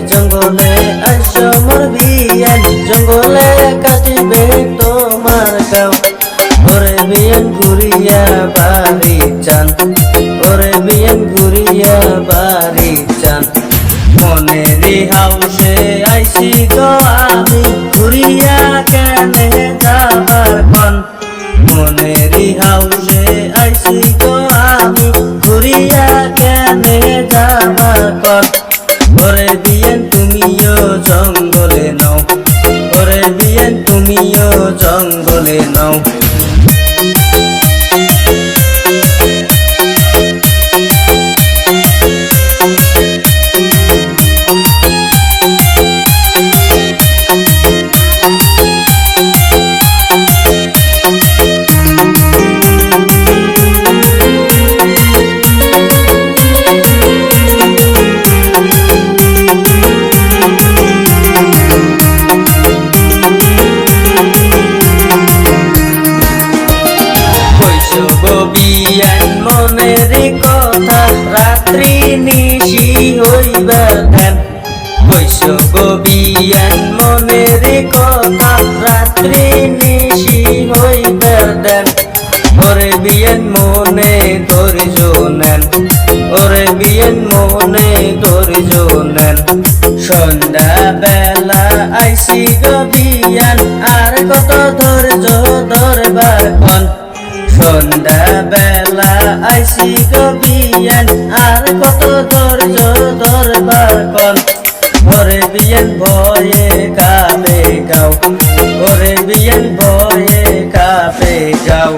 জঙ্গলে আইসো মোর বিয়ান জঙ্গলে কাটিবে তোমার গাও ওরে বিয়ান ঘুরিয়া বাড়ি চান ওরে বিয়ান ঘুরিয়া বাড়ি চান মনেরি হাউসে আইসি গো আমি ঘুরিয়া কেনে যাবার কন মনেরি হাউসে আইসি গো আমি ঘুরিয়া কেনে যাবার কন ওরে বিয়ান তুমিও জঙ্গলে নাও ওরে বিয়ান তুমিও জঙ্গলে নাও বিয়ান মনেরি কথা রাত্রি নিশি হইবার ধ্যান বৈশ বিয়ান মনেরি কথা রাত্রি নিশি হইবার ধ্যান ওরে বিয়ান মনে ধৈর্য নেন ওরে বিয়ান মনে ধৈর্য নেন সন্ধ্যা বেলা আইসি গো বিয়ান আর কত ধৈর্য ধরবার কোন সন্ধ্যা বেলা আইসি গো বিয়ান আর কত ধৈর্য ধরবার কন ওরে বিয়ান ভয়ে কাঁপে গাও ওরে বিয়ান ভয়ে কাঁপে গাও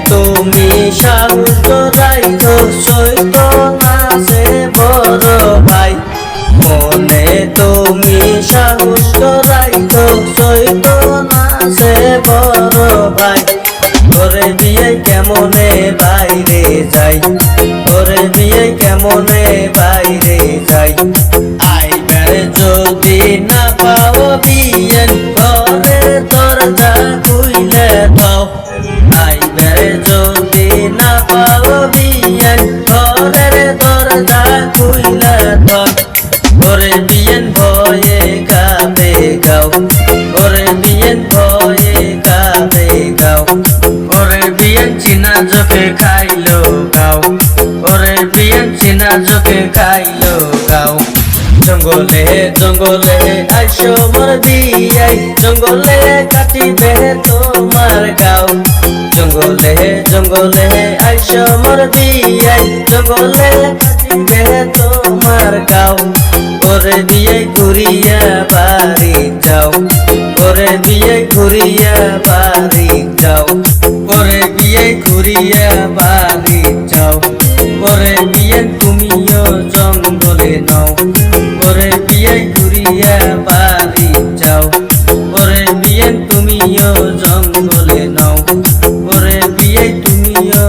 তুমি সাহস রাইখো সইত না সে বড় ভাই মনে তুমি সাহস রাইখো সইত না সে বড় ভাই ওরে বিয়ে কেমনে বাইরে যাই ওরে বিয়ে কেমনে বাইরে যাই আইবার যদি না পাও বিয়ে ঘরে দরজা খুইলে দাও আইবার যদি না পাও বিয়ান ঘরের দরজা খুইলা দাও ওরে বিয়ান ভয়ে কাঁপে গাও ওরে বিয়ান ভয়ে কাঁপে গাও ওরে বিয়ান চিনা চোখে খাইলো গাও ওরে বিয়ান চিনা চোখে খাইলো গাও জঙ্গলে জঙ্গলে আইসো মোর বিয়াই জঙ্গলে কাটিবে তোমার গাও জঙ্গলে জঙ্গলে আইসো মোর বিয়াই জঙ্গলে কাটিবে তোমার গাও ওরে বিয়াই ঘুরিয়া বাড়ি যাও ওরে বিয়াই ঘুরিয়া বাড়ি যাও ওরে বিয়াই ঘুরিয়া বাড়ি যাও ওরে বিয়ান তুমিও জঙ্গলে নাও ওরে বিয়াই ঘুরিয়া বাড়ি যাও ওরে বিয়ান তুমিও জঙ্গলে নাও ওরে বিয়াই তুমিও